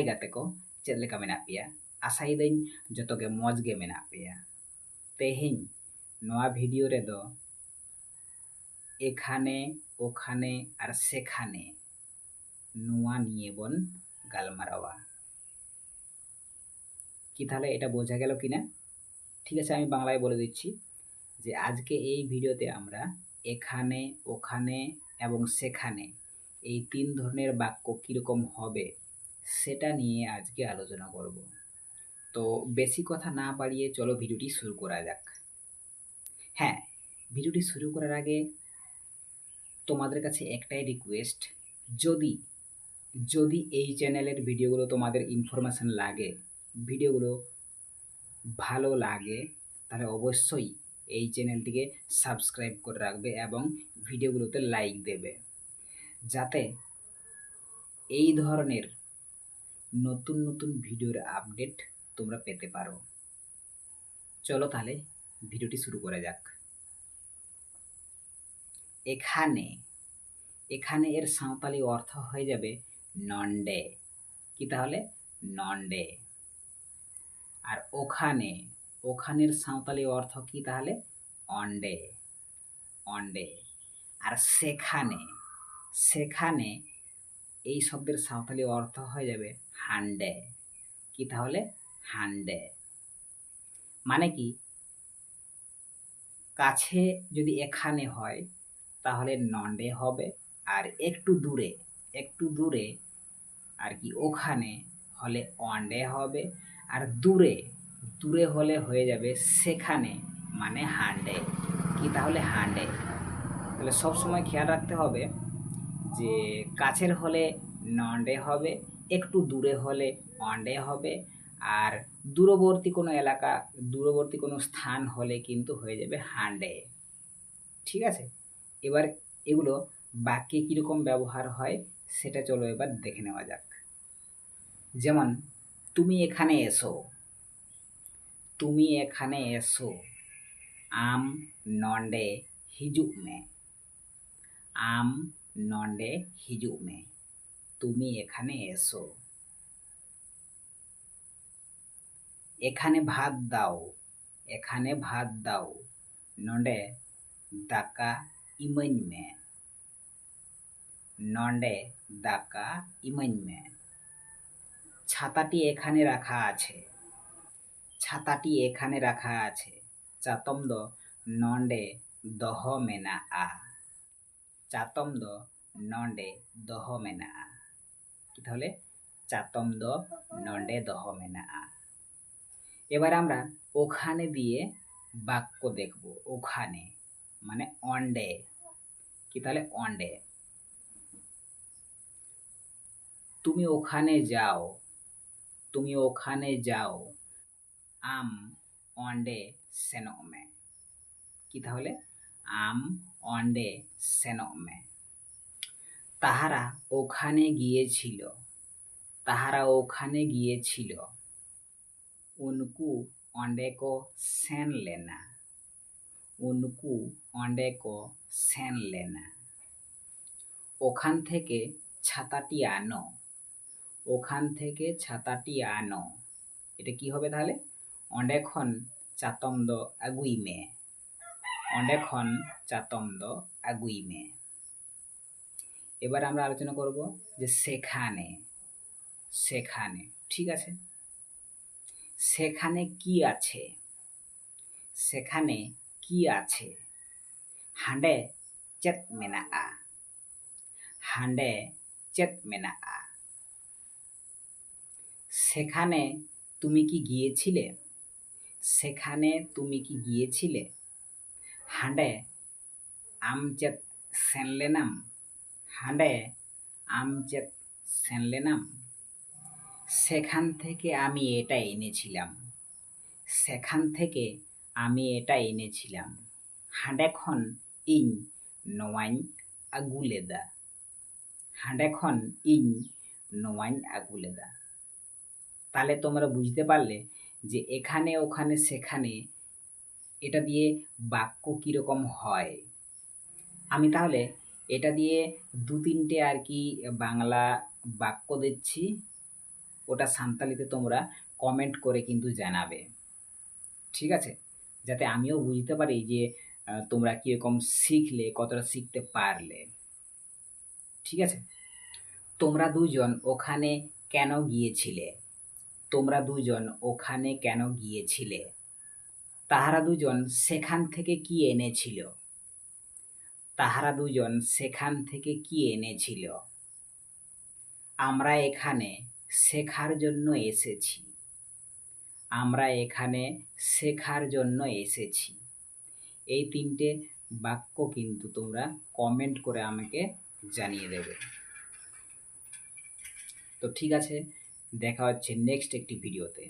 Hai gate ko ᱪᱮᱫ ᱞᱮᱠᱟ ᱢᱮᱱᱟᱜ ᱯᱮᱭᱟ? ᱟᱥᱟᱭᱮᱫᱟᱹᱧ ᱡᱚᱛᱚ ᱜᱮ ᱢᱚᱡᱽ ᱜᱮ ᱢᱮᱱᱟᱜ ᱯᱮᱭᱟ। ᱛᱮᱦᱮᱧ ᱱᱚᱣᱟ ᱵᱷᱤᱰᱤᱭᱳ ᱨᱮᱫᱚ এখানে ওখানে আর সেখানে নোয়া নিয়ে বন গালমারাওয়া। কি তাহলে এটা বোঝা গেল কিনা? ঠিক আছে, আমি বাংলায় বলে দিচ্ছি যে আজকে এই ভিডিওতে আমরা এখানে ওখানে এবং সেখানে এই ৩ ধরনের বাক্য কীরকম হবে সেটা নিয়ে আজকে আলোচনা করব। তো বেশি কথা না বাড়িয়ে চলো ভিডিওটি শুরু করা যাক। হ্যাঁ, ভিডিওটি শুরু করার আগে তোমাদের কাছে একটাই রিকোয়েস্ট, যদি এই চ্যানেলের ভিডিওগুলো তোমাদের ইনফরমেশন লাগে, ভিডিওগুলো ভালো লাগে, তাহলে অবশ্যই এই চ্যানেলটিকে সাবস্ক্রাইব করে রাখবে এবং ভিডিওগুলোতে লাইক দেবে, যাতে এই ধরনের নতুন নতুন ভিডিওর আপডেট তোমরা পেতে পারো। চলো তাহলে ভিডিওটি শুরু করা যাক। এখানে, এখানে এর সাঁওতালি অর্থ হয়ে যাবে নন্ডে। কি তাহলে? নন্ডে। আর ওখানে, ওখানের সাঁওতালি অর্থ কি তাহলে? অন্ডে, অন্ডে। আর সেখানে, সেখানে এই শব্দের সাঁওতালি অর্থ হয়ে যাবে হান্ডে। কি তাহলে? হান্ডে। মানে কি, কাছে যদি এখানে হয় তাহলে নন্ডে হবে, আর একটু দূরে আর কি ওখানে হলে অন্ডে হবে, আর দূরে হলে হয়ে যাবে সেখানে, মানে হান্ডে। কি তাহলে? হান্ডে। তাহলে সবসময় খেয়াল রাখতে হবে যে কাছের হলে নন্ডে হবে, একটু দূরে হলে অন্ডে হবে, আর দূরবর্তী কোনো এলাকা, দূরবর্তী কোনো স্থান হলে কিন্তু হয়ে যাবে হান্ডে। ঠিক আছে, এবার এগুলো বাক্যে কীরকম ব্যবহার হয় সেটা চলো এবার দেখে নেওয়া যাক। যেমন তুমি এখানে এসো, তুমি এখানে এসো। আম নন্ডে হিজুক মে, আম নন্ডে হিজুক মে। তুমি এখানে এসো। এখানে ভাত দাও, এখানে ভাত দাও। নন্ডে দাকা ইমন মে, নন্ডে দাকা ইমন মে। ছাতাটি এখানে রাখা আছে, ছাতাটি এখানে রাখা আছে। চাতমদ নন্ডে দহ মেনা আ, চাতমদ নন্ডে দহ মেনা আ। কি তাহলে? চাতমদ নন্ডে দহ মেনা আ। এবার আমরা ওখানে দিয়ে বাক্য দেখব। ওখানে মানে অন্ডে। কি তাহলে? অন্ডে। তুমি ওখানে যাও, তুমি ওখানে যাও। আম অন্ডে সেনক মে। কি তাহলে? আম অন্ডে সেনক মে। তাহারা ওখানে গিয়েছিল, তাহারা ওখানে গিয়েছিল। উনকু অন্ডে কো সেন লেনা, উনকু অন্ডে কো সেন লেনা। ওখান থেকে ছাতাটি আনো, ওখান থেকে ছাতাটি আনো। এটা কি হবে তাহলে? অন্ডে খন চাতমদ আগুই মে, অন্ডে খন চাতমদ আগুই মে। এবার আমরা আলোচনা করব যে সেখানে, সেখানে। ঠিক আছে, সেখানে কি আছে? সেখানে কি আছে? হান্ডে চেত মেনা আ, হান্ডে চেত মেনা আ। সেখানে তুমি কি গিয়েছিলে? সেখানে তুমি কি গিয়েছিলে? হান্ডে আম চেত সেনলেনাম, হান্ডে আম চেত সেনলেনাম। সেখান থেকে আমি এটা এনেছিলাম, সেখান থেকে আমি এটা এনেছিলাম। হান্ডে খন ইñ নোয়াইñ আগু লেদা, হান্ডে খন ইñ নোয়াইñ আগু লেদা। তাহলে তোমরা বুঝতে পারলে যে এখানে ওখানে সেখানে এটা দিয়ে বাক্য কীরকম হয়। আমি তাহলে এটা দিয়ে ২-৩টে আর কি বাংলা বাক্য দিচ্ছি, ওটা সান্তালিতে তোমরা কমেন্ট করে কিন্তু জানাবে। ঠিক আছে? যাতে আমিও বুঝতে পারি যে তোমরা কীরকম শিখলে, কতটা শিখতে পারলে। ঠিক আছে? তোমরা দুজন ওখানে কেন গিয়েছিলে? তোমরা দুজন ওখানে কেন গিয়েছিলে? তাহারা দুজন সেখান থেকে কি এনেছিল? তাহারা দুজন সেখান থেকে কি এনেছিল? আমরা এখানে শেখার জন্য এসেছি। আমরা এখানে শেখার জন্য এসেছি। এই ৩ টে বাক্য কিন্তু তোমরা কমেন্ট করে আমাকে জানিয়ে দেবে। তো ঠিক আছে, দেখা হচ্ছে নেক্সট একটি ভিডিওতে।